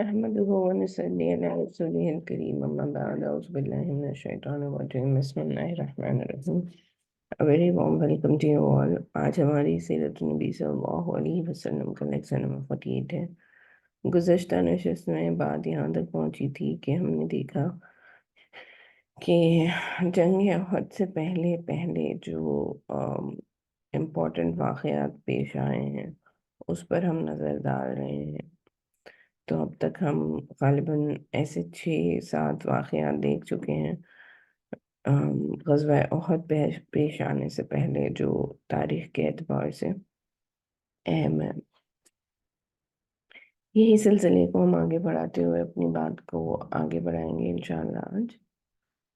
نحمده ونصلي على رسوله الكريم أما بعد أعوذ بالله من الشیطان الرجیم بسم اللہ الرحمن الرحیم A very warm welcome to you all. آج ہماری سیرت نبی صلی اللہ علیہ وسلم کا لیکچر نمبر 48 ہے. گزشتہ نشست میں بات یہاں تک پہنچی تھی کہ ہم نے دیکھا کہ جنگ احد سے پہلے جو امپورٹنٹ واقعات پیش آئے ہیں اس پر ہم نظر ڈال رہے ہیں. تو اب تک ہم غالباً ایسے 6-7 واقعات دیکھ چکے ہیں غزوہ احد پیش آنے سے پہلے جو تاریخ کے اعتبار سے اہم ہے. یہی سلسلے کو ہم آگے بڑھاتے ہوئے اپنی بات کو آگے بڑھائیں گے انشاءاللہ. آج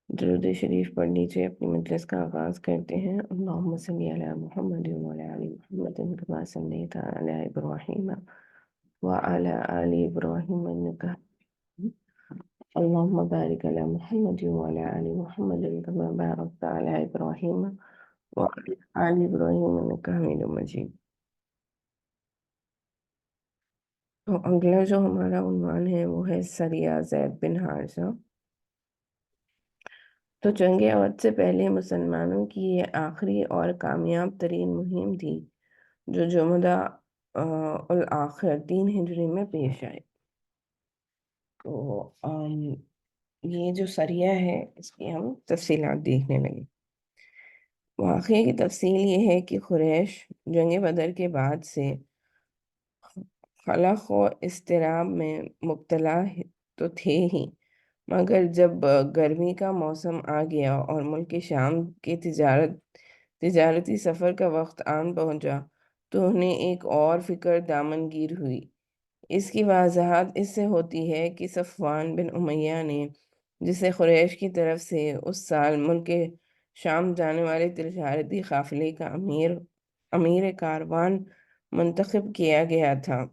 درود شریف پڑھ لیجیے. اپنی مجلس کا آغاز کرتے ہیں. اللہم صلی علی محمد وعلی آل محمد کما صلیت علی ابراہیم وعلی آل ابراہیم انک اللهم بارك على محمد وعلى آل محمد كما باركت على إبراهيم وعلى آل إبراهيم إنك حميد مجيد. تو اگلا جو ہمارا عنوان ہے وہ ہے سریہ زید بن حارثہ. تو جنگ احد سے پہلے مسلمانوں کی یہ آخری اور کامیاب ترین مہم تھی جو جمادی الاخر 3 ہجری میں پیش آئی. تو یہ جو سریہ ہے اس کی ہم تفصیلات دیکھنے لگے. واقعے کی تفصیل یہ ہے کہ قریش جنگ بدر کے بعد سے خلق و اضطراب میں مبتلا تو تھے ہی، مگر جب گرمی کا موسم آ گیا اور ملک شام کے تجارتی سفر کا وقت آن پہنچا تو انہیں ایک اور فکر دامنگیر ہوئی. اس کی وضاحت اس سے ہوتی ہے کہ صفوان بن امیہ نے، جسے قریش کی طرف سے اس سال ملک شام جانے والے تجارتی قافلے کا امیر کاروان منتخب کیا گیا تھا،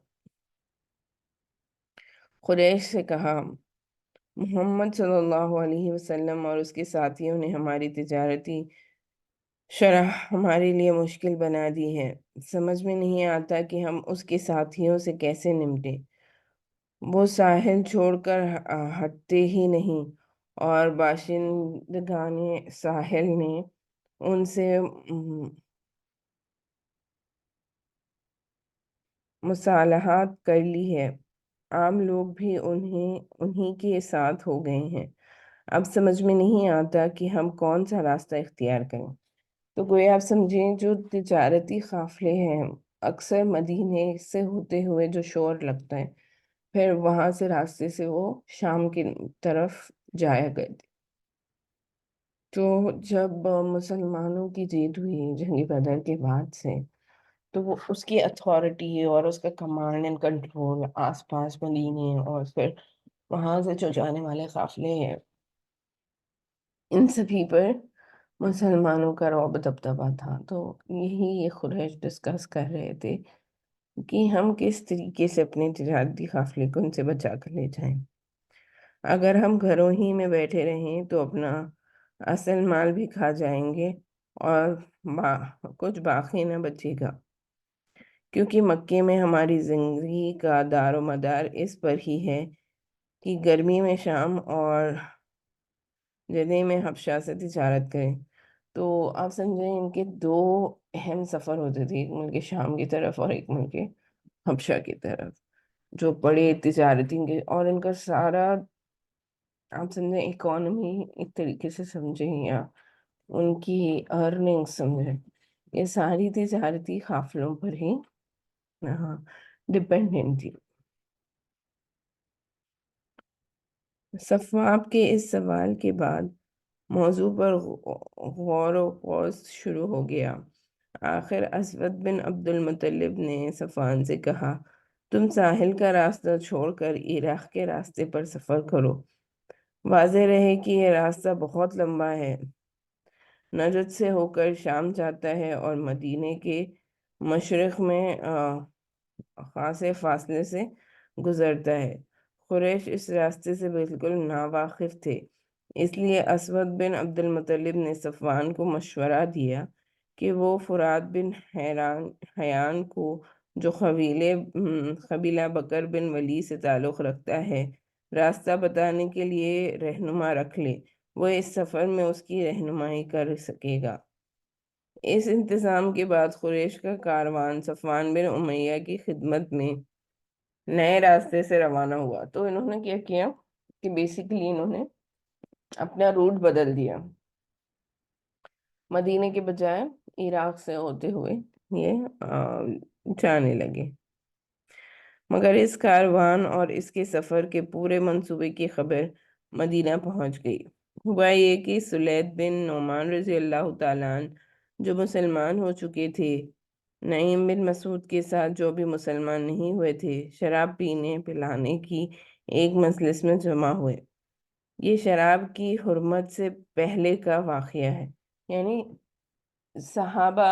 قریش سے کہا محمد صلی اللہ علیہ وسلم اور اس کے ساتھیوں نے ہماری تجارتی شرح ہمارے لیے مشکل بنا دی ہے. سمجھ میں نہیں آتا کہ ہم اس کے ساتھیوں سے کیسے نمٹیں. وہ ساحل چھوڑ کر ہٹتے ہی نہیں اور باشندگان ساحل نے ان سے مصالحت کر لی ہے. عام لوگ بھی انہی کے ساتھ ہو گئے ہیں. اب سمجھ میں نہیں آتا کہ ہم کون سا راستہ اختیار کریں. تو گویا آپ سمجھیں جو تجارتی قافلے ہیں اکثر مدینے سے ہوتے ہوئے جو شور لگتا ہے پھر وہاں سے راستے سے وہ شام کی طرف جایا کرتے. تو جب مسلمانوں کی جیت ہوئی جنگ بدر کے بعد سے تو وہ اس کی اتھارٹی اور اس کا کمانڈ اینڈ کنٹرول آس پاس مدینے اور پھر وہاں سے جو جانے والے قافلے ہیں ان سبھی پر مسلمانوں کا رعب دبدبا تھا. تو یہی یہ قریش ڈسکس کر رہے تھے کہ ہم کس طریقے سے اپنے تجارتی قافلے کو ان سے بچا کر لے جائیں. اگر ہم گھروں ہی میں بیٹھے رہیں تو اپنا اصل مال بھی کھا جائیں گے اور کچھ باقی نہ بچے گا، کیونکہ مکے میں ہماری زندگی کا دار و مدار اس پر ہی ہے کہ گرمی میں شام اور جدے میں حبشہ سے تجارت کریں. تو آپ سمجھیں ان کے 2 اہم سفر ہوتے تھے، ایک ملک شام کی طرف اور ایک ملک حبشہ کی طرف، جو بڑے تجارتی کے اور ان کا سارا آپ سمجھیں اکانومی ایک طریقے سے سمجھیں یا ان کی ارننگ سمجھیں یہ ساری تجارتی قافلوں پر ہی ڈپینڈنٹ تھی. صفواب کے اس سوال کے بعد موضوع پر غور و خوض شروع ہو گیا. آخر اسود بن عبد المطلب نے صفوان سے کہا تم ساحل کا راستہ چھوڑ کر عراق کے راستے پر سفر کرو. واضح رہے کہ یہ راستہ بہت لمبا ہے، نجد سے ہو کر شام جاتا ہے اور مدینے کے مشرق میں خاصے فاصلے سے گزرتا ہے. قریش اس راستے سے بالکل ناواقف تھے، اس لیے اسود بن عبد المطلب نے صفوان کو مشورہ دیا کہ وہ فرات بن حیان کو جو قبیلہ بکر بن ولی سے تعلق رکھتا ہے راستہ بتانے کے لیے رہنما رکھ لے، وہ اس سفر میں اس کی رہنمائی کر سکے گا۔ اس انتظام کے بعد قریش کا کاروان صفوان بن امیہ کی خدمت میں نئے راستے سے روانہ ہوا۔ تو انہوں نے کیا کیا کہ بیسیکلی انہوں نے اپنا روٹ بدل دیا، مدینے کے بجائے عراق سے ہوتے ہوئے یہ جانے لگے۔ مگر اس کاروان اور اس کے سفر کے پورے منصوبے کی خبر مدینہ پہنچ گئی۔ ہوا یہ کہ سلید بن نعمان رضی اللہ تعالیٰ عنہ جو مسلمان ہو چکے تھے، نعیم بن مسعود کے ساتھ جو بھی مسلمان نہیں ہوئے تھے، شراب پینے پلانے کی ایک مجلس میں جمع ہوئے۔ یہ شراب کی حرمت سے پہلے کا واقعہ ہے، یعنی صحابہ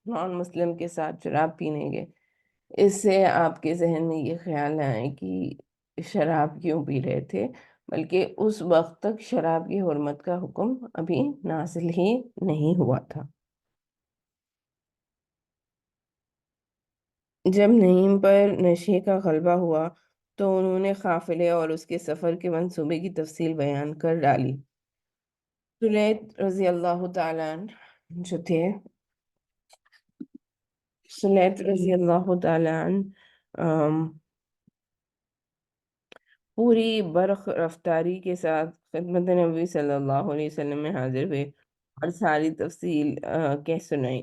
نان مسلم کے ساتھ شراب پینے گئے۔ اس سے آپ کے ذہن میں یہ خیال آئے کہ شراب کیوں پی رہے تھے، بلکہ اس وقت تک شراب کی حرمت کا حکم ابھی نازل ہی نہیں ہوا تھا۔ جب نعیم پر نشے کا غلبہ ہوا تو انہوں نے قافلے اور اس کے سفر کے منصوبے کی تفصیل بیان کر ڈالی۔ سلیت رضی اللہ تعالیٰ عنہ جو تھے، سلیت رضی اللہ تعالیٰ عنہ پوری برق رفتاری کے ساتھ خدمت نبی صلی اللہ علیہ وسلم میں حاضر ہوئے اور ساری تفصیل کہہ سنائی۔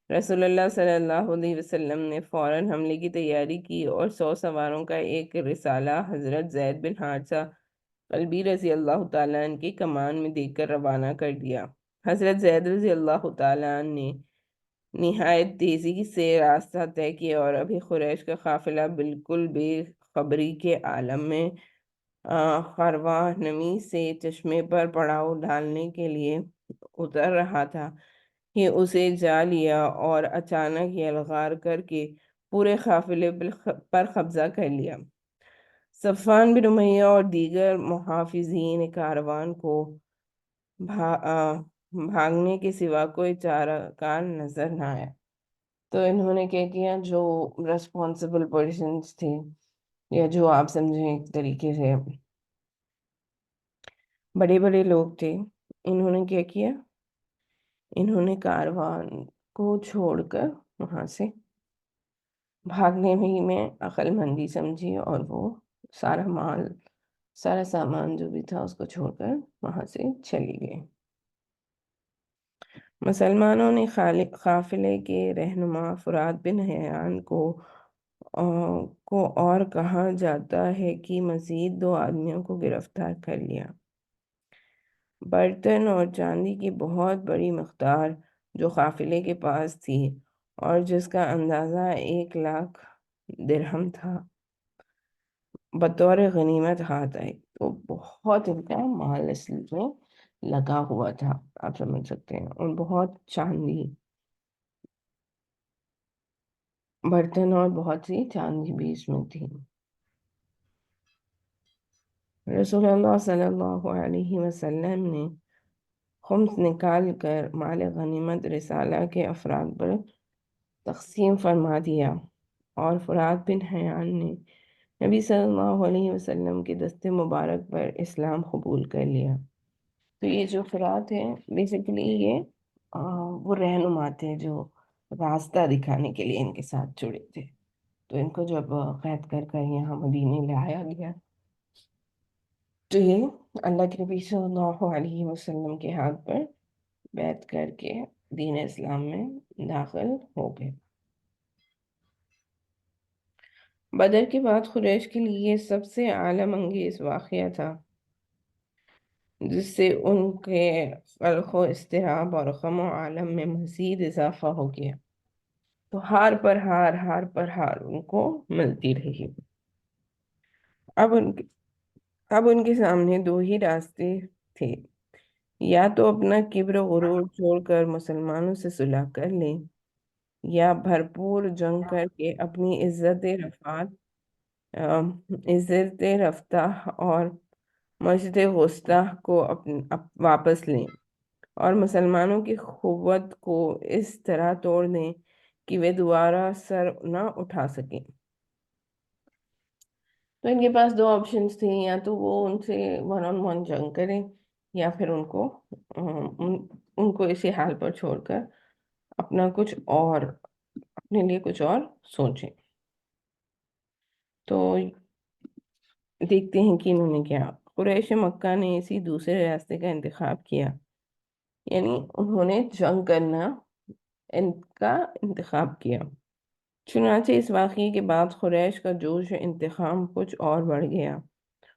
رسول اللہ صلی اللہ علیہ وسلم نے فوراً حملے کی تیاری کی اور 100 سواروں کا ایک رسالہ حضرت زید بن حارثہ قلبی رضی اللہ تعالیٰ عنہ کی کمان میں دے کر روانہ کر دیا۔ حضرت زید رضی اللہ تعالیٰ عنہ نے نہایت تیزی سے راستہ طے کیا اور ابھی قریش کا قافلہ بالکل بے خبری کے عالم میں خرواہ نمی سے چشمے پر پڑاؤ ڈالنے کے لیے اتر رہا تھا کہ اسے جا لیا اور اچانک یلغار کر کے پورے قافلے پر قبضہ کر لیا۔ صفوان بن امیہ اور دیگر محافظین کاروان کو بھاگنے کے سوا کوئی چارہ کار نظر نہ آیا۔ تو انہوں نے کیا کیا، جو ریسپانسبل پرسنز تھے یا جو آپ سمجھیں ایک طریقے سے بڑے بڑے لوگ تھے، انہوں نے کیا کیا، انہوں نے کاروان کو چھوڑ کر وہاں سے بھاگنے میں عقل مندی سمجھی اور وہ سارا سامان جو بھی تھا اس کو چھوڑ کر وہاں سے چلی گئے۔ مسلمانوں نے قافلے کے رہنما فرات بن حیان کو اور کہا جاتا ہے کہ مزید 2 آدمیوں کو گرفتار کر لیا۔ برتن اور چاندی کی بہت بڑی مقدار جو قافلے کے پاس تھی اور جس کا اندازہ 1,00,000 درہم تھا، بطور غنیمت ہاتھ آئی۔ تو بہت ان کا مال اس میں لگا ہوا تھا، آپ سمجھ سکتے ہیں، اور بہت چاندی، برتن اور بہت سی چاندی بھی اس میں تھی۔ رسول اللہ صلی اللہ علیہ وسلم نے خمس نکال کر مال غنیمت رسالہ کے افراد پر تقسیم فرما دیا اور فرات بن حیان نے نبی صلی اللہ علیہ وسلم کے دست مبارک پر اسلام قبول کر لیا۔ تو یہ جو فرات ہیں بیسیکلی یہ وہ رہنما تھے جو راستہ دکھانے کے لیے ان کے ساتھ جڑے تھے۔ تو ان کو جب قید کر کر یہاں مدینے لایا گیا تو یہ اللہ کے نبی صلی اللہ علیہ وسلم کے ہاتھ پر بیعت کر کے دین اسلام میں داخل ہو گئے۔ بدر کے بعد قریش کے لیے سب سے عالم انگیز واقعہ تھا جس سے ان کے قلق و اضطراب اور غم و عالم میں مزید اضافہ ہو گیا۔ تو ہار پر ہار ان کو ملتی رہی۔ اب ان کے سامنے 2 ہی راستے تھے، یا تو اپنا کبر و غرور چھوڑ کر مسلمانوں سے صلح کر لیں، یا بھرپور جنگ کر کے اپنی عزت رفتہ اور مجد غصہ کو واپس لیں اور مسلمانوں کی قوت کو اس طرح توڑ دیں کہ وہ دوبارہ سر نہ اٹھا سکیں۔ تو ان کے پاس دو آپشنز تھے، یا تو وہ ان سے ون آن ون جنگ کریں، یا پھر ان کو اسی حال پر چھوڑ کر اپنے لیے کچھ اور سوچیں۔ تو دیکھتے ہیں کہ انہوں نے کیا۔ قریش مکہ نے اسی دوسرے راستے کا انتخاب کیا، یعنی انہوں نے جنگ کرنا ان کا انتخاب کیا۔ چنانچہ اس واقعے کے بعد قریش کا جوش و انتقام کچھ اور بڑھ گیا،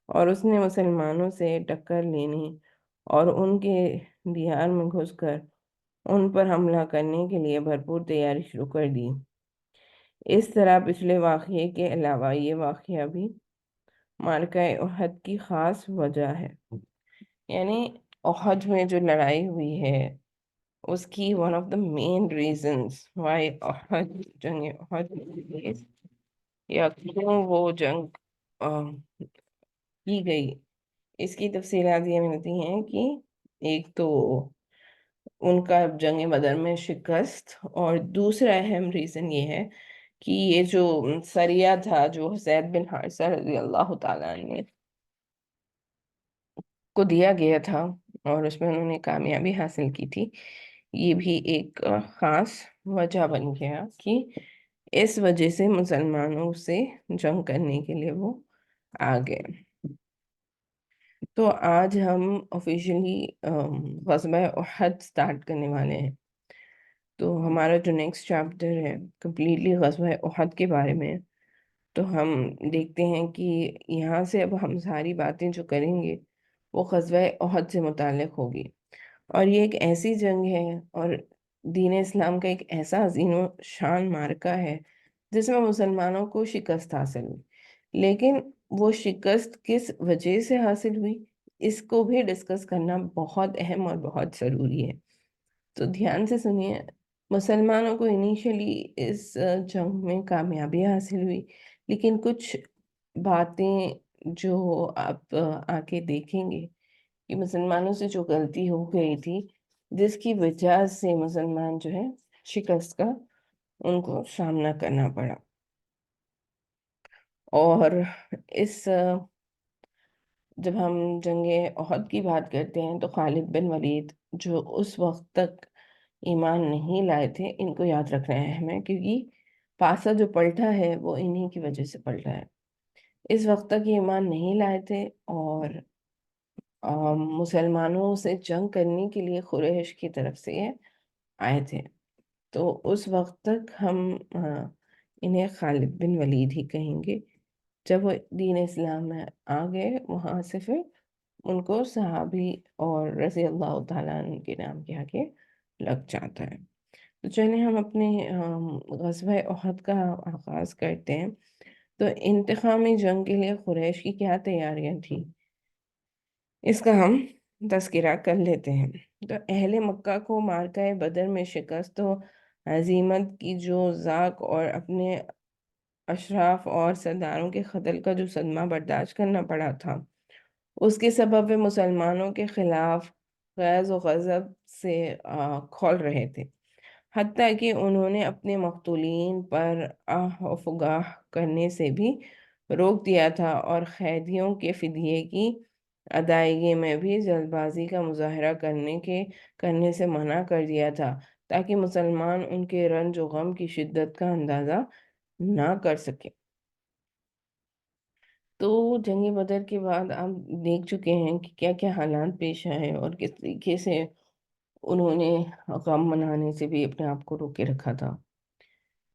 اور اس نے مسلمانوں سے ٹکر لینے اور ان کے دیار میں گھس کر ان پر حملہ کرنے کے لیے بھرپور تیاری شروع کر دی۔ اس طرح پچھلے واقعے کے علاوہ یہ واقعہ بھی معرکہ احد کی خاص وجہ ہے، یعنی احد میں جو لڑائی ہوئی ہے اس کی one of the main reasons why جنگ احد ہوئی، یا کیوں وہ جنگ کی گئی، اس کی تفصیلات یہ ملتی ہیں کہ ایک تو ان کا جنگ بدر میں شکست، اور دوسرا اہم ریزن یہ ہے کہ یہ جو سریہ تھا جو زید بن حارثہ رضی اللہ تعالیٰ عنہ کو دیا گیا تھا اور اس میں انہوں نے کامیابی حاصل کی تھی، یہ بھی ایک خاص وجہ بن گیا کہ اس وجہ سے مسلمانوں سے جنگ کرنے کے لیے وہ آ گئے۔ تو آج ہم آفیشلی غزوہ احد سٹارٹ کرنے والے ہیں۔ تو ہمارا جو نیکسٹ چیپٹر ہے کمپلیٹلی غزوہ احد کے بارے میں، تو ہم دیکھتے ہیں کہ یہاں سے اب ہم ساری باتیں جو کریں گے وہ غزوہ احد سے متعلق ہوگی، اور یہ ایک ایسی جنگ ہے اور دین اسلام کا ایک ایسا عظیم و شان معرکہ ہے جس میں مسلمانوں کو شکست حاصل ہوئی، لیکن وہ شکست کس وجہ سے حاصل ہوئی اس کو بھی ڈسکس کرنا بہت اہم اور بہت ضروری ہے۔ تو دھیان سے سنیے، مسلمانوں کو انیشلی اس جنگ میں کامیابی حاصل ہوئی، لیکن کچھ باتیں جو آپ آ کے دیکھیں گے کہ مسلمانوں سے جو غلطی ہو گئی تھی جس کی وجہ سے مسلمان جو ہے شکست کا ان کو سامنا کرنا پڑا۔ اور اس جب ہم جنگ احد کی بات کرتے ہیں تو خالد بن ولید جو اس وقت تک ایمان نہیں لائے تھے، ان کو یاد رکھنا ہے ہمیں، کیونکہ پاسا جو پلٹا ہے وہ انہی کی وجہ سے پلٹا ہے۔ اس وقت تک یہ ایمان نہیں لائے تھے اور مسلمانوں سے جنگ کرنے کے لیے قریش کی طرف سے یہ آئے تھے۔ تو اس وقت تک ہم انہیں خالد بن ولید ہی کہیں گے۔ جب وہ دین اسلام میں آ گئے وہاں سے پھر ان کو صحابی اور رضی اللہ تعالیٰ عنہ کے نام کے آگے لگ جاتا ہے۔ تو چلیں ہم اپنے غزوہ احد کا آغاز کرتے ہیں۔ تو انتخامی جنگ کے لیے قریش کی کیا تیاریاں تھیں اس کا ہم تذکرہ کر لیتے ہیں۔ تو اہل مکہ کو معرکہ بدر میں شکست و ہزیمت کی جو ذاق اور اپنے اشراف اور سرداروں کے قتل کا جو صدمہ برداشت کرنا پڑا تھا، اس کے سبب وہ مسلمانوں کے خلاف غیظ و غضب سے کھول رہے تھے، حتیٰ کہ انہوں نے اپنے مقتولین پر آہ و فگاہ کرنے سے بھی روک دیا تھا، اور قیدیوں کے فدیے کی ادائیگی میں بھی جلد بازی کا مظاہرہ کرنے سے منع کر دیا تھا، تاکہ مسلمان ان کے رنج و غم کی شدت کا اندازہ نہ کر سکیں۔ تو جنگ بدر کے بعد آپ دیکھ چکے ہیں کہ کیا کیا حالات پیش آئے اور کس طریقے سے انہوں نے غم منانے سے بھی اپنے آپ کو روکے رکھا تھا۔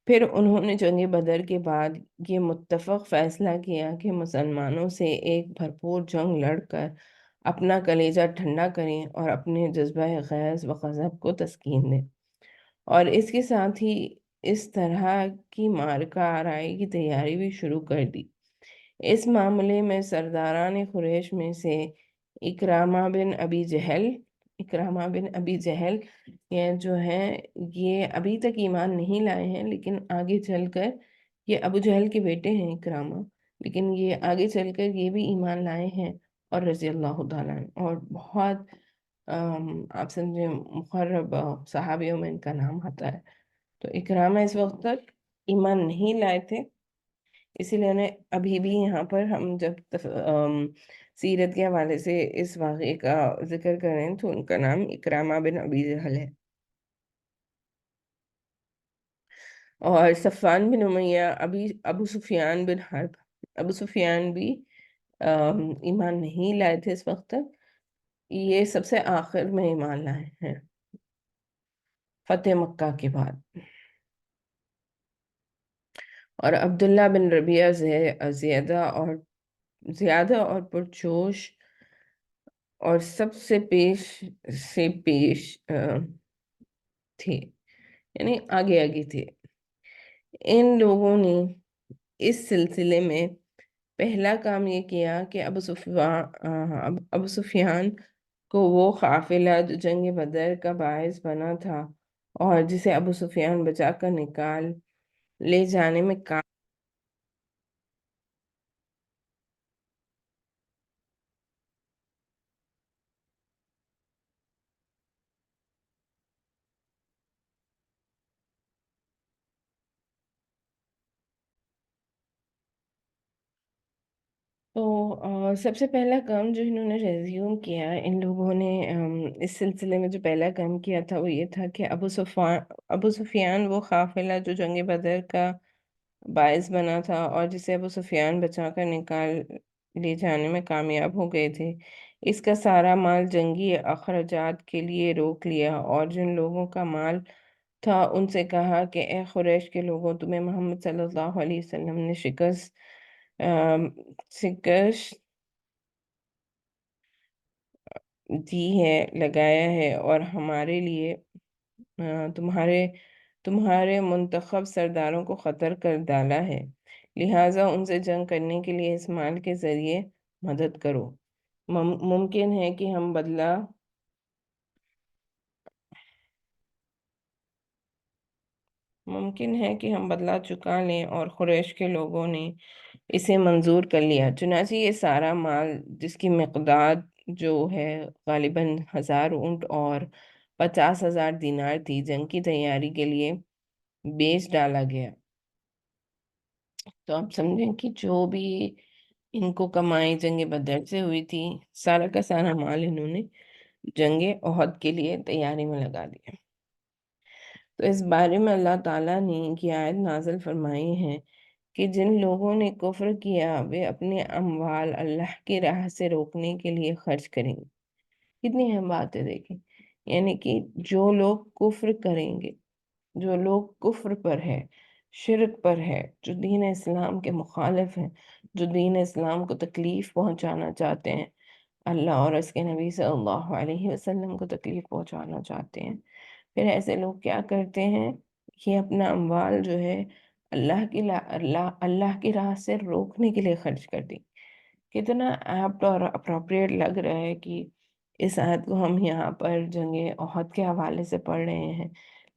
پھر انہوں نے جنگ بدر کے بعد یہ متفق فیصلہ کیا کہ مسلمانوں سے ایک بھرپور جنگ لڑ کر اپنا کلیجہ ٹھنڈا کریں اور اپنے جذبہ غیظ و غضب کو تسکین دیں، اور اس کے ساتھ ہی اس طرح کی معرکہ آرائی کی تیاری بھی شروع کر دی۔ اس معاملے میں سرداران قریش میں سے اکرامہ بن ابی جہل یہ جو ہیں یہ ابھی تک ایمان نہیں لائے ہیں، لیکن آگے چل کر یہ ابو جہل کے بیٹے ہیں اکرامہ، لیکن یہ آگے چل کر یہ بھی ایمان لائے ہیں، اور رضی اللہ تعالیٰ عنہ، اور بہت آپ سمجھیں مقرب صحابیوں میں ان کا نام آتا ہے۔ تو اکرامہ اس وقت تک ایمان نہیں لائے تھے، اسی لیے انہیں ابھی بھی یہاں پر ہم جب سیرت کے حوالے سے اس واقعے کا ذکر کریں تو ان کا نام اکرامہ بن ابی جہل ہے۔ اور صفوان بن امیہ، ابو سفیان بن حرب، ابو سفیان بھی ایمان نہیں لائے تھے اس وقت تک، یہ سب سے آخر میں ایمان لائے ہیں فتح مکہ کے بعد۔ اور عبداللہ بن ربیعہ زیادہ اور پرجوش اور سب سے پیش تھے، یعنی آگے آگے تھے۔ ان لوگوں نے اس سلسلے میں پہلا کام یہ کیا کہ ابو سفیان کو وہ قافلہ جو جنگ بدر کا باعث بنا تھا اور جسے ابو سفیان بچا کر نکال لے جانے میں تو سب سے پہلا کام جو انہوں نے ریزیوم کیا ان لوگوں نے، اس سلسلے میں جو پہلا کام کیا تھا وہ یہ تھا کہ ابو سفیان وہ قافلہ جو جنگ بدر کا باعث بنا تھا اور جسے ابو سفیان بچا کر نکال لے جانے میں کامیاب ہو گئے تھے، اس کا سارا مال جنگی اخراجات کے لیے روک لیا، اور جن لوگوں کا مال تھا ان سے کہا کہ اے قریش کے لوگوں، تمہیں محمد صلی اللہ علیہ وسلم نے شکست دی ہے، لگایا ہے، اور ہمارے لیے تمہارے منتخب سرداروں کو خطر کر ڈالا ہے، لہٰذا ان سے جنگ کرنے کے لیے اس مال کے ذریعے مدد کرو۔ ممکن ہے کہ ہم بدلہ چکا لیں، اور قریش کے لوگوں نے اسے منظور کر لیا۔ چنانچہ یہ سارا مال، جس کی مقدار جو ہے غالباً 1000 اونٹ اور 50,000 دینار تھی، جنگ کی تیاری کے لیے بیچ ڈالا گیا۔ تو آپ سمجھیں کہ جو بھی ان کو کمائی جنگ بدر سے ہوئی تھی، سارا کا سارا مال انہوں نے جنگ احد کے لیے تیاری میں لگا دیا۔ تو اس بارے میں اللہ تعالیٰ نے یہ آیت نازل فرمائی ہے کہ جن لوگوں نے کفر کیا وہ اپنے اموال اللہ کی راہ سے روکنے کے لیے خرچ کریں گے۔ کتنی اہم بات ہے، دیکھیں، یعنی کہ جو لوگ کفر کریں گے، جو لوگ کفر پر ہے، شرک پر ہے، جو دین اسلام کے مخالف ہیں، جو دین اسلام کو تکلیف پہنچانا چاہتے ہیں، اللہ اور اس کے نبی صلی اللہ علیہ وسلم کو تکلیف پہنچانا چاہتے ہیں، پھر ایسے لوگ کیا کرتے ہیں، یہ اپنا اموال جو ہے اللہ کی راہ سے روکنے کے لیے خرچ کر دیں۔ کتنا ایپٹ اور اپروپریٹ لگ رہا ہے کہ اس آیت کو ہم یہاں پر جنگ احد کے حوالے سے پڑھ رہے ہیں،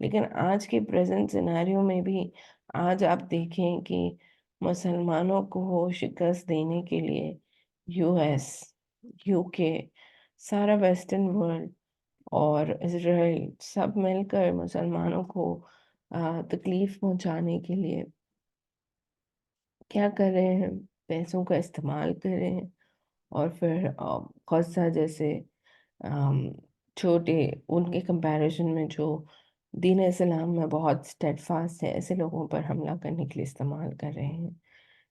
لیکن آج کے پریزنٹ سیناریو میں بھی آج آپ دیکھیں کہ مسلمانوں کو شکست دینے کے لیے یو ایس، یو کے، سارا ویسٹرن ورلڈ اور اسرائیل سب مل کر مسلمانوں کو تکلیف پہنچانے کے لیے کیا کر رہے ہیں، پیسوں کا استعمال کر رہے ہیں، اور پھر غزہ جیسے چھوٹے ان کے کمپیریزن میں جو دین اسلام میں بہت اسٹیڈ فاسٹ ہے، ایسے لوگوں پر حملہ کرنے کے لیے استعمال کر رہے ہیں۔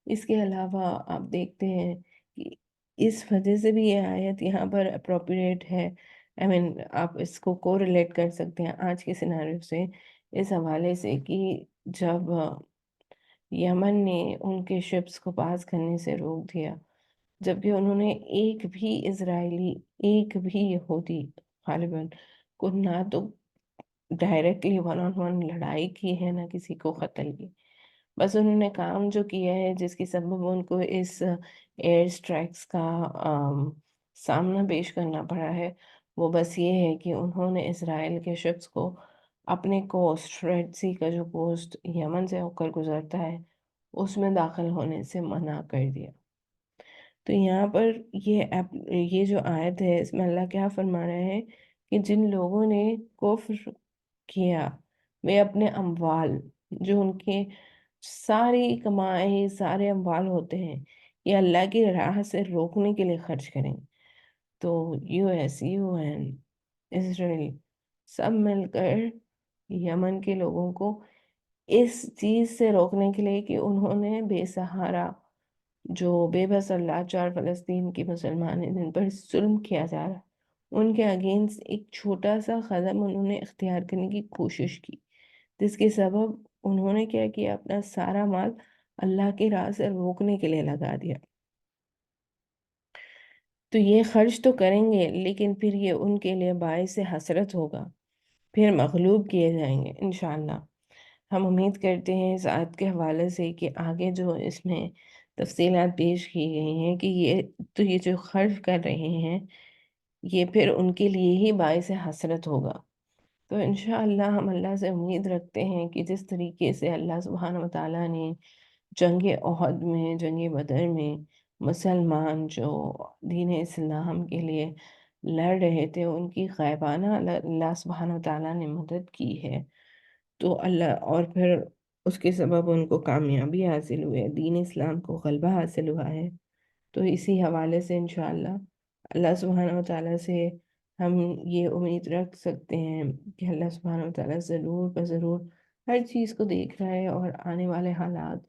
اس کے علاوہ آپ دیکھتے ہیں کہ اس وجہ سے بھی یہ آیت یہاں پر اپروپریٹ ہے، آپ اس کو ریلیٹ کر سکتے ہیں آج کے سیناریو سے، اس حوالے سے کہ جب یمن نے ان کے شپس کو پاس کرنے سے روک دیا، جبکہ انہوں نے ایک بھی اسرائیلی، ایک بھی یہودی غالباً کو نہ تو ڈائریکٹلی ون آن ون لڑائی کی ہے، نہ کسی کو قتل کی، بس انہوں نے کام جو کیا ہے جس کی سبب ان کو اس ایئر اسٹرائکس کا سامنا پیش کرنا پڑا ہے، وہ بس یہ ہے کہ انہوں نے اسرائیل کے شپس کو اپنے کوسٹ، ریڈ سی کا جو کوسٹ یمن سے ہو کر گزرتا ہے، اس میں داخل ہونے سے منع کر دیا۔ تو یہاں پر یہ جو آیت ہے اس میں اللہ کیا فرما رہے ہیں کہ جن لوگوں نے کفر کیا وہ اپنے اموال، جو ان کے ساری کمائی، سارے اموال ہوتے ہیں، یہ اللہ کی راہ سے روکنے کے لیے خرچ کریں۔ تو یو ایس، یو این، اسرائیل سب مل کر یمن کے لوگوں کو اس چیز سے روکنے کے لیے کہ انہوں نے بے سہارا، جو بے بس اور لاچار فلسطین کے مسلمان ہیں جن پر ظلم کیا جا رہا، ان کے اگینسٹ ایک چھوٹا سا قدم انہوں نے اختیار کرنے کی کوشش کی، جس کے سبب انہوں نے کیا کیا، اپنا سارا مال اللہ کی راہ سے روکنے کے لیے لگا دیا۔ تو یہ خرچ تو کریں گے، لیکن پھر یہ ان کے لیے باعث حسرت ہوگا، پھر مغلوب کیے جائیں گے انشاءاللہ۔ ہم امید کرتے ہیں اس آیت کے حوالے سے کہ آگے جو اس میں تفصیلات پیش کی گئی ہیں کہ یہ جو خرچ کر رہے ہیں یہ پھر ان کے لیے ہی باعث حسرت ہوگا۔ تو انشاءاللہ ہم اللہ سے امید رکھتے ہیں کہ جس طریقے سے اللہ سبحانہ وتعالیٰ نے جنگ احد میں، جنگ بدر میں مسلمان جو دین اسلام کے لیے لڑ رہے تھے ان کی غائبانہ اللہ سبحانہ وتعالیٰ نے مدد کی ہے، تو اللہ اور پھر اس کے سبب ان کو کامیابی حاصل ہوئی ہے، دین اسلام کو غلبہ حاصل ہوا ہے۔ تو اسی حوالے سے انشاءاللہ اللہ سبحانہ وتعالیٰ سے ہم یہ امید رکھ سکتے ہیں کہ اللہ سبحانہ وتعالیٰ ضرور بضرور ہر چیز کو دیکھ رہا ہے، اور آنے والے حالات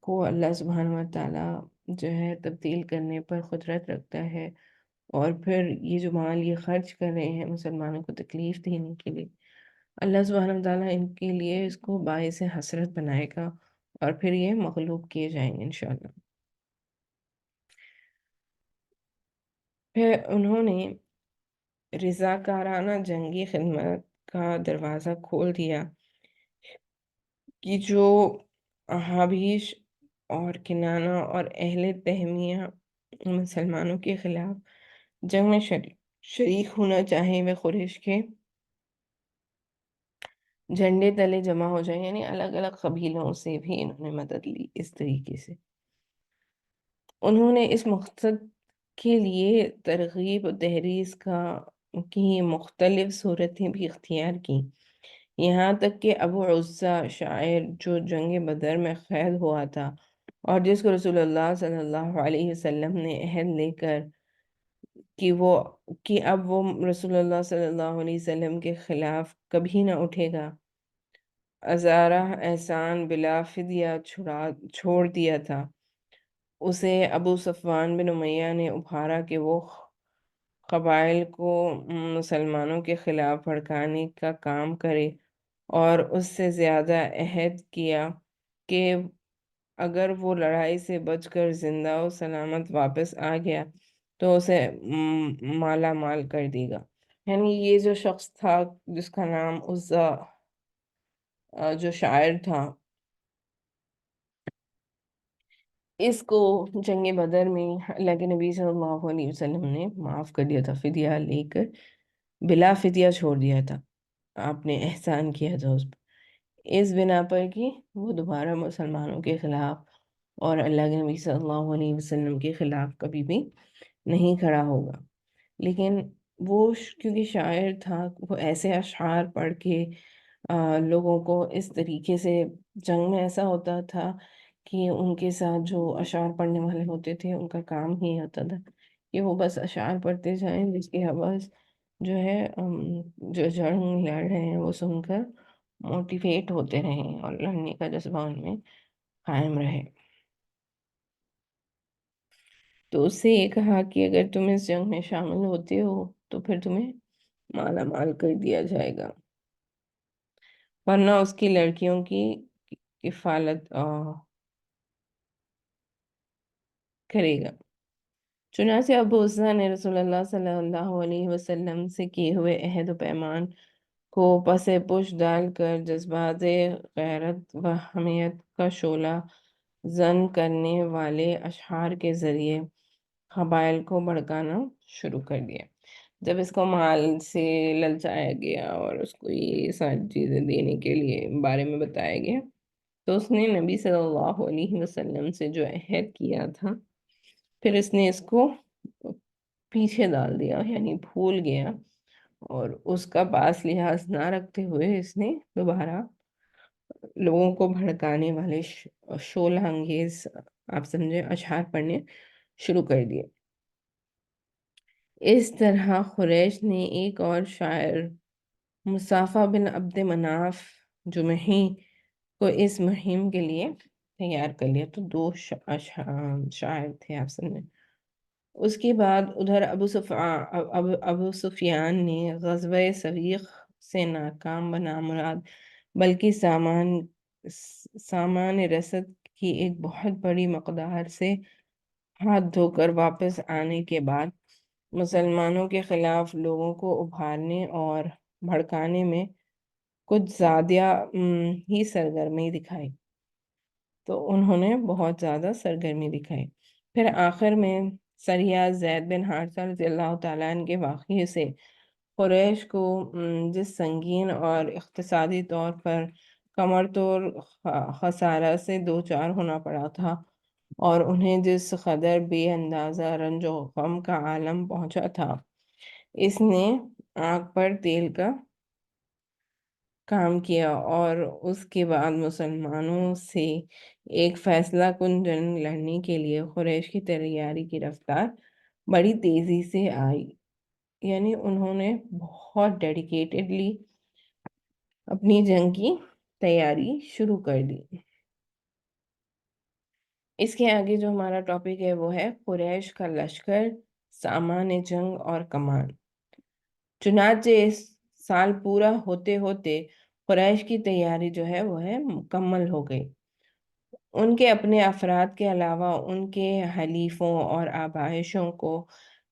کو اللہ سبحانہ وتعالیٰ جو ہے تبدیل کرنے پر قدرت رکھتا ہے، اور پھر یہ جو مال یہ خرچ کر رہے ہیں مسلمانوں کو تکلیف دینے کے لیے، اللہ سبحانہ وتعالیٰ ان کے لیے اس کو باعث حسرت بنائے گا، اور پھر یہ مغلوب کیے جائیں گے انشاءاللہ۔ پھر انہوں نے رضاکارانہ جنگی خدمت کا دروازہ کھول دیا کہ جو احابیش اور کنانہ اور اہل تہمیہ مسلمانوں کے خلاف جنگ میں شریک ہونا چاہیں، وہ قریش کے جھنڈے تلے جمع ہو جائیں، یعنی الگ الگ قبیلوں سے بھی انہوں نے مدد لی۔ اس طریقے سے انہوں نے اس مقصد کے لیے ترغیب و تحریض کی مختلف صورتیں بھی اختیار کی، یہاں تک کہ ابو عزہ شاعر جو جنگ بدر میں قید ہوا تھا اور جس کو رسول اللہ صلی اللہ علیہ وسلم نے عہد لے کر کہ اب وہ رسول اللہ صلی اللہ علیہ وسلم کے خلاف کبھی نہ اٹھے گا، ازارہ احسان بلا فدیہ چھوڑ دیا تھا، اسے ابو صفوان بن امیہ نے ابھارا کہ وہ قبائل کو مسلمانوں کے خلاف بھڑکانے کا کام کرے، اور اس سے زیادہ عہد کیا کہ اگر وہ لڑائی سے بچ کر زندہ و سلامت واپس آ گیا تو اسے مالا مال کر دے گا۔ یعنی یہ جو شخص تھا جس کا نام عزہ جو شاعر تھا، اس کو جنگ بدر میں اللہ کے نبی صلی اللہ علیہ وسلم نے معاف کر دیا تھا، فدیہ لے کر بلا فدیہ چھوڑ دیا تھا، آپ نے احسان کیا تھا اس پر، اس بنا پر کہ وہ دوبارہ مسلمانوں کے خلاف اور اللہ کے نبی صلی اللہ علیہ وسلم کے خلاف کبھی بھی نہیں کھڑا ہوگا۔ لیکن وہ کیونکہ شاعر تھا، وہ ایسے اشعار پڑھ کے لوگوں کو اس طریقے سے، جنگ میں ایسا ہوتا تھا کہ ان کے ساتھ جو اشعار پڑھنے والے ہوتے تھے ان کا کام ہی ہوتا تھا کہ وہ بس اشعار پڑھتے جائیں، جس کی حوث جو ہے جو جنگ لڑ رہے ہیں وہ سن کر موٹیویٹ ہوتے رہیں اور لڑنے کا جذبہ ان میں قائم رہے۔ تو اس سے یہ کہا کہ اگر تم اس جنگ میں شامل ہوتے ہو تو پھر تمہیں مالا مال کر دیا جائے گا، ورنہ اس کی لڑکیوں کی کفالت کرے گا۔ چنانچہ ابو عزہ نے رسول اللہ صلی اللہ علیہ وسلم سے کیے ہوئے عہد و پیمان کو پس پش ڈال کر جذبات غیرت و حمیت کا شعلہ زن کرنے والے اشعار کے ذریعے قبائل کو بھڑکانا شروع کر دیا۔ جب اس کو مال سے للچایا گیا اور اس کو یہ ساری چیزیں دینے کے لیے بارے میں بتایا گیا تو اس نے نبی صلی اللہ علیہ وسلم سے جو عہد کیا تھا پھر اس نے اس کو پیچھے ڈال دیا، یعنی بھول گیا، اور اس کا باس لحاظ نہ رکھتے ہوئے اس نے دوبارہ لوگوں کو بھڑکانے والے شعلہ انگیز آپ سمجھے اشعار پڑھنے شروع کر دیے۔ اس طرح قریش نے ایک اور شاعر مصافہ بن عبد مناف جمحی کو اس مہم کے لیے تیار کر لیا۔ تو دو شاعر تھے آپ سمجھے۔ اس کے بعد ادھر ابو سفیان نے غزوہ سویق سے ناکام بنا مراد بلکہ سامان رسد کی ایک بہت بڑی مقدار سے ہاتھ دھو کر واپس آنے کے بعد مسلمانوں کے خلاف لوگوں کو ابھارنے اور بھڑکانے میں کچھ زیادہ ہی سرگرمی دکھائی۔ تو انہوں نے بہت زیادہ سرگرمی دکھائی۔ پھر آخر میں سریہ زید بن حارثہ رضی اللہ تعالیٰ عنہ کے واقعے سے قریش کو جس سنگین اور اقتصادی طور پر کمر توڑ خسارہ سے دوچار ہونا پڑا تھا اور انہیں جس قدر بے اندازہ رنج و غم کا عالم پہنچا تھا، اس نے آنکھ پر تیل کا کام کیا اور اس کے بعد مسلمانوں سے ایک فیصلہ کن جنگ لڑنے کے لیے قریش کی تیاری کی رفتار بڑی تیزی سے آئی۔ یعنی انہوں نے بہت ڈیڈیکیٹڈلی اپنی جنگ کی تیاری شروع کر دی۔ اس کے آگے جو ہمارا ٹاپک ہے وہ ہے قریش کا لشکر، سامان جنگ اور کمان۔ چنانچہ اس سال پورا ہوتے ہوتے قریش کی تیاری جو ہے وہ مکمل ہو گئی۔ ان کے اپنے افراد کے علاوہ ان کے حلیفوں اور آبائشوں کو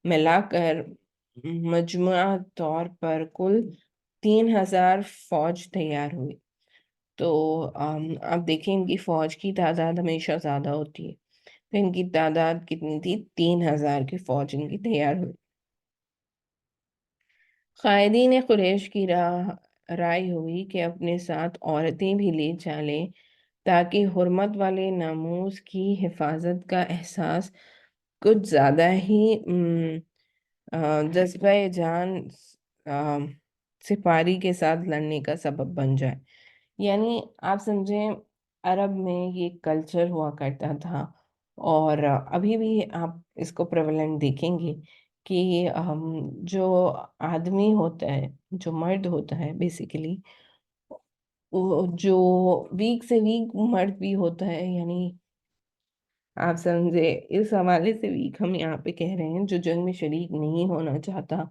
ملا کر مجموعہ طور پر کل 3000 فوج تیار ہوئی۔ تو آپ دیکھیں ان کی فوج کی تعداد ہمیشہ زیادہ ہوتی ہے، تو ان کی تعداد کتنی تھی؟ 3000 کی فوج ان کی تیار ہوئی۔ قائدین قریش کی رائے ہوئی کہ اپنے ساتھ عورتیں بھی لے چالیں تاکہ حرمت والے ناموس کی حفاظت کا احساس کچھ زیادہ ہی جذبہ جان سپاری کے ساتھ لڑنے کا سبب بن جائے۔ یعنی آپ سمجھیں عرب میں یہ کلچر ہوا کرتا تھا، اور ابھی بھی آپ اس کو پریولنٹ دیکھیں گے کہ جو آدمی ہوتا ہے، جو مرد ہوتا ہے بیسیکلی، جو ویک سے ویک مرد بھی ہوتا ہے، یعنی آپ سمجھے اس حوالے سے ویک ہم یہاں پہ کہہ رہے ہیں جو جنگ میں شریک نہیں ہونا چاہتا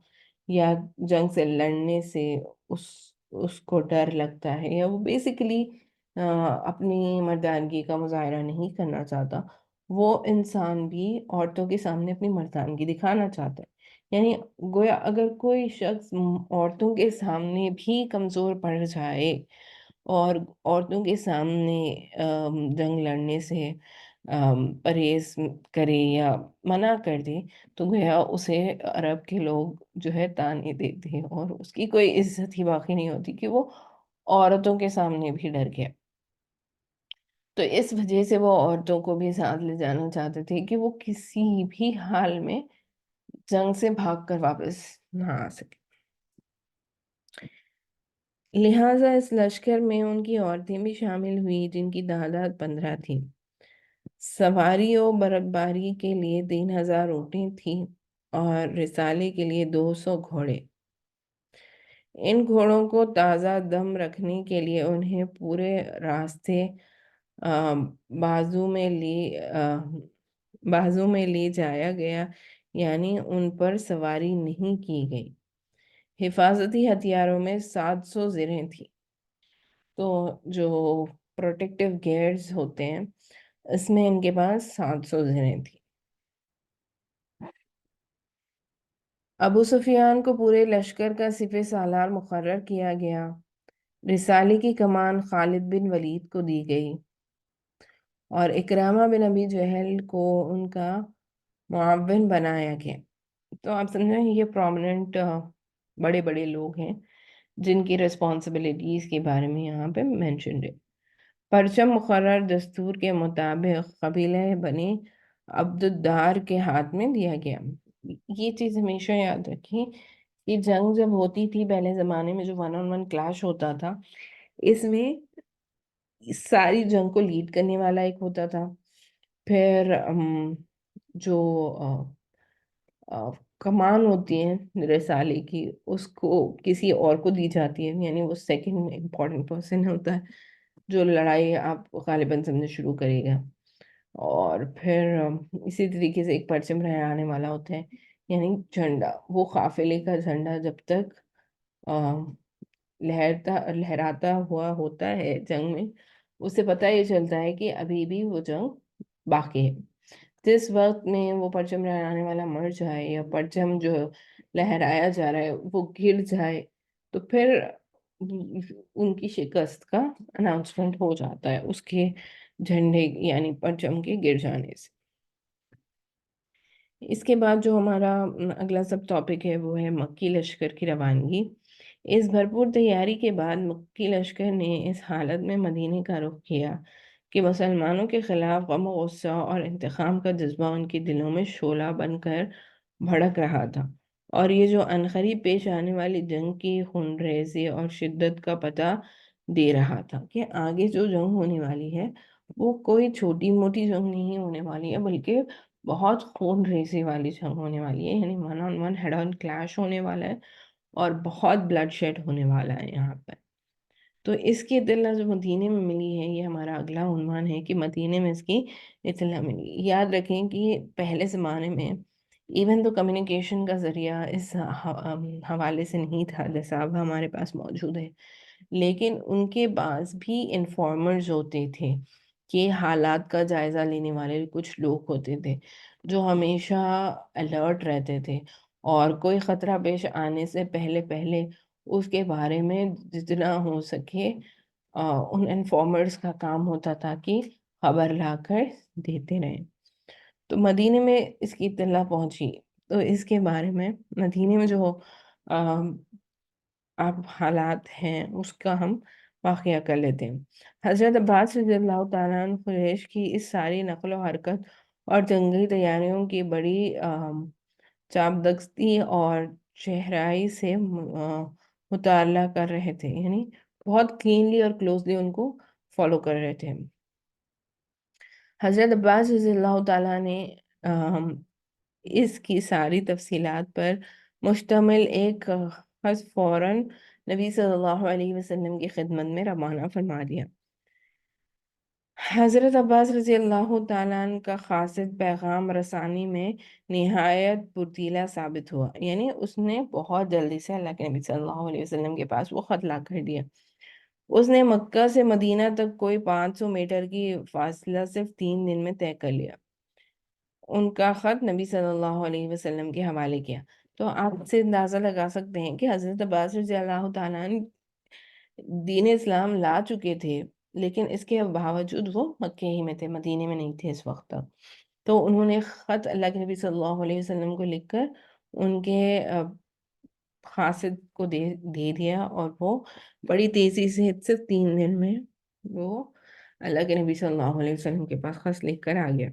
یا جنگ سے لڑنے سے اس کو ڈر لگتا ہے یا وہ بیسیکلی اپنی مردانگی کا مظاہرہ نہیں کرنا چاہتا، وہ انسان بھی عورتوں کے سامنے اپنی مردانگی دکھانا چاہتا ہے۔ یعنی گویا اگر کوئی شخص عورتوں کے سامنے بھی کمزور پڑ جائے اور عورتوں کے سامنے جنگ لڑنے سے پرہیز کرے یا منع کر دے، تو گویا اسے عرب کے لوگ جو ہے تانے دیتے ہیں اور اس کی کوئی عزت ہی باقی نہیں ہوتی کہ وہ عورتوں کے سامنے بھی ڈر گیا۔ تو اس وجہ سے وہ عورتوں کو بھی ساتھ لے جانا چاہتے تھے کہ وہ کسی بھی حال میں جنگ سے بھاگ کر واپس نہ آ سکے۔ لہٰذا اس لشکر میں ان کی عورتیں بھی شامل ہوئی جن کی تعداد 15 تھی۔ سواری و برقباری کے لیے 3000 اونٹیں تھیں اور رسالے کے لیے 200 گھوڑے۔ ان گھوڑوں کو تازہ دم رکھنے کے لیے انہیں پورے راستے بازو میں لے جایا گیا، یعنی ان پر سواری نہیں کی گئی۔ حفاظتی ہتھیاروں میں 700 زرہیں تھیں۔ تو جو پروٹیکٹیو گیئرز ہوتے ہیں اس میں ان کے پاس 700 زرہیں تھیں۔ ابو سفیان کو پورے لشکر کا سپہ سالار مقرر کیا گیا۔ رسالے کی کمان خالد بن ولید کو دی گئی اور اکرامہ بن ابی جہل کو ان کا معاون بنایا گیا۔ تو آپ سمجھیں یہ پرومیننٹ بڑے بڑے لوگ ہیں جن کی ریسپانسبلٹیز کے بارے میں یہاں پہ مینشنڈ ہے۔ پرچم مقرر دستور کے مطابق قبیلہ بنی عبد الدار کے ہاتھ میں دیا گیا۔ یہ چیز ہمیشہ یاد رکھیں کہ جنگ جب ہوتی تھی پہلے زمانے میں، جو 1 on 1 کلاش ہوتا تھا، اس میں ساری جنگ کو لیڈ کرنے والا ایک ہوتا تھا، پھر جو کمان ہوتی ہے رسالے کی اس کو کسی اور کو دی جاتی ہے، یعنی وہ سیکنڈ امپورٹنٹ پرسن ہوتا ہے جو لڑائی آپ غالباً سمجھے شروع کرے گا. اور پھر اسی طریقے سے ایک پرچم لہرانے والا ہوتا ہے، یعنی جھنڈا. وہ قافلے کا جھنڈا جب تک لہراتا ہوا ہوتا ہے جنگ میں، اس سے پتہ یہ چلتا ہے کہ ابھی بھی وہ جنگ باقی ہے. جس وقت میں وہ پرچم لہرانے والا مر جائے یا پرچم جو لہرایا جا رہا ہے وہ گر جائے، تو پھر ان کی شکست کا اناؤنسمنٹ ہو جاتا ہے اس کے جھنڈے یعنی پرچم کے گر جانے سے. اس کے بعد جو ہمارا اگلا سب ٹاپک ہے وہ ہے مکی لشکر کی روانگی. اس بھرپور تیاری کے بعد مکی لشکر نے اس حالت میں مدینے کا رخ کیا کہ مسلمانوں کے خلاف غم و غصہ اور انتقام کا جذبہ ان کے دلوں میں شعلہ بن کر بھڑک رہا تھا، اور یہ جو عنقریب پیش آنے والی جنگ کی خونریزی اور شدت کا پتہ دے رہا تھا کہ آگے جو جنگ ہونے والی ہے وہ کوئی چھوٹی موٹی جنگ نہیں ہونے والی ہے، بلکہ بہت خون ریزی والی جنگ ہونے والی ہے، یعنی 1 on 1 ہیڈ آن کلیش ہونے والا ہے اور بہت بلڈ شیڈ ہونے والا ہے یہاں پر. تو اس کی اطلاع جو مدینے میں ملی ہے، یہ ہمارا اگلا عنوان ہے کہ مدینے میں اس کی اطلاع ملی. یاد رکھیں کہ پہلے زمانے میں ایون تو کمیونیکیشن کا ذریعہ اس حوالے سے نہیں تھا جیسا اب ہمارے پاس موجود ہے، لیکن ان کے پاس بھی انفارمرز ہوتے تھے کہ حالات کا جائزہ لینے والے کچھ لوگ ہوتے تھے جو ہمیشہ الرٹ رہتے تھے، اور کوئی خطرہ پیش آنے سے پہلے پہلے اس کے بارے میں جتنا ہو سکے ان انفارمرز کا کام ہوتا تھا کہ خبر لا کر دیتے رہیں. تو مدینے میں اس کی اطلاع پہنچی، تو اس کے بارے میں مدینے میں جو اب حالات ہیں اس کا ہم واقعہ کر لیتے ہیں. حضرت عباس رضی اللہ تعالیٰ عنہ قریش کی اس ساری نقل و حرکت اور جنگی تیاریوں کی بڑی چاپدستی اور چہرائی سے مطالعہ کر رہے تھے، یعنی بہت کلینلی اور کلوزلی ان کو فالو کر رہے تھے. حضرت عباس رضی اللہ تعالیٰ نے اس کی ساری تفصیلات پر مشتمل ایک خط فوراً نبی صلی اللہ علیہ وسلم کی خدمت میں روانہ فرما دیا. حضرت عباس رضی اللہ تعالیٰ عنہ کا قاصد پیغام رسانی میں نہایت پرتیلا ثابت ہوا، یعنی اس نے بہت جلدی سے اللہ کے نبی صلی اللہ علیہ وسلم کے پاس وہ خط لا کر دیا. اس نے مکہ سے مدینہ تک کوئی 500 میٹر کی فاصلہ صرف 3 دن میں طے کر لیا. ان کا خط نبی صلی اللہ علیہ وسلم کے حوالے کیا. تو آپ سے اندازہ لگا سکتے ہیں کہ حضرت عباس رضی اللہ تعالیٰ عنہ دین اسلام لا چکے تھے، لیکن اس کے باوجود وہ مکے ہی میں تھے، مدینے میں نہیں تھے اس وقت تک. تو انہوں نے خط اللہ کے نبی صلی اللہ علیہ وسلم کو لکھ کر ان کے قاصد کو دے دیا، اور وہ بڑی تیزی سے صرف 3 دن میں وہ اللہ کے نبی صلی اللہ علیہ وسلم کے پاس خط لکھ کر آ گیا.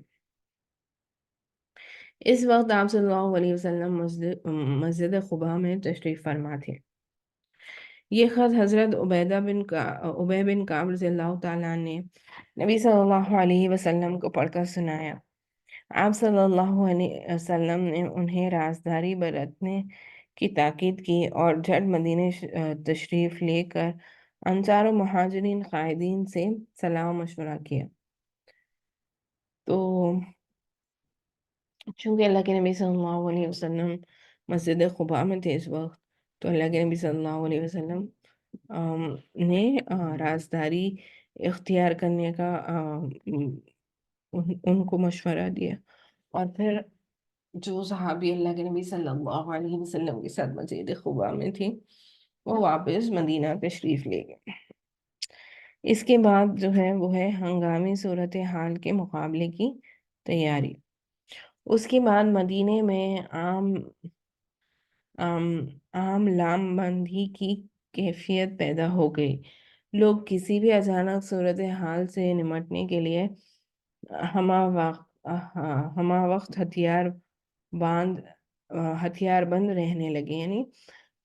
اس وقت آپ صلی اللہ علیہ وسلم مسجد قباء میں تشریف فرما تھے. یہ خط حضرت عبید بن کعب رضی اللہ تعالیٰ نے نبی صلی اللہ علیہ وسلم کو پڑھ کر سنایا. آپ صلی اللہ علیہ وسلم نے انہیں رازداری برتنے کی تاکید کی اور جھٹ مدینے تشریف لے کر انصار و مہاجرین قائدین سے صلاح و مشورہ کیا. تو چونکہ اللہ کے نبی صلی اللہ علیہ وسلم مسجد قباء میں تھے اس وقت، تو اللہ کے نبی صلی اللہ علیہ وسلم نے رازداری اختیار کرنے کا ان کو مشورہ دیا، اور پھر جو صحابی اللہ کے نبی صلی اللہ علیہ وسلم کے ساتھ مسجد قباء میں تھی وہ واپس مدینہ تشریف لے گئے. اس کے بعد جو ہے وہ ہے ہنگامی صورتحال کے مقابلے کی تیاری. اس کے بعد مدینے میں عام لام بندی کی کیفیت پیدا ہو گئی. لوگ کسی بھی اچانک صورتحال سے نمٹنے کے لیے ہمہ وقت ہتھیار بند رہنے لگے، یعنی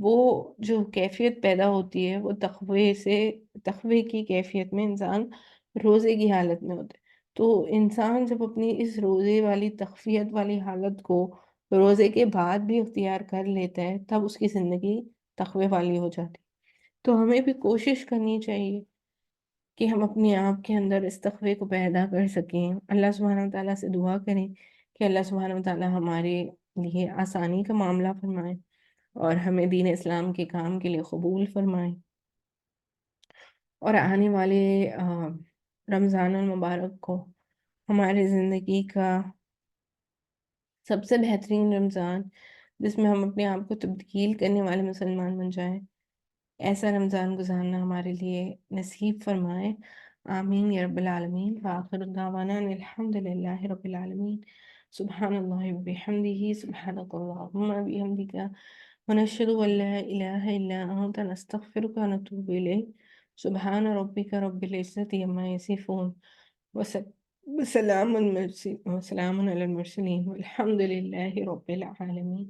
وہ جو کیفیت پیدا ہوتی ہے وہ تقوی کی کیفیت میں انسان روزے کی حالت میں ہوتا ہے۔ تو انسان جب اپنی اس روزے والی تقویت والی حالت کو روزے کے بعد بھی اختیار کر لیتا ہے، تب اس کی زندگی تقوی والی ہو جاتی ہے۔ تو ہمیں بھی کوشش کرنی چاہیے کہ ہم اپنے آپ کے اندر اس تقوی کو پیدا کر سکیں۔ اللہ سبحانہ وتعالیٰ سے دعا کریں کہ اللہ سبحانہ وتعالیٰ ہمارے لیے آسانی کا معاملہ فرمائے اور ہمیں دین اسلام کے کام کے لیے قبول فرمائے، اور آنے والے رمضان المبارک کو ہمارے زندگی کا سب سے بہترین رمضان، جس میں ہم اپنے آپ کو تبدیل کرنے والے مسلمان بن جائیں، ایسا رمضان گزارنا ہمارے لیے نصیب فرمائے۔ آمین یا رب العالمین۔ وآخر دعوانا ان الحمد للہ رب العالمین۔ سبحان اللہ وبحمدہ، سبحانک اللہم وبحمدک، ونشہد ان لا الہ الا انت، نستغفرک ونتوب الیک۔ سبحان ربک رب العزت عما یصفون، وسلام علی المرسلین والحمد للہ رب العالمین۔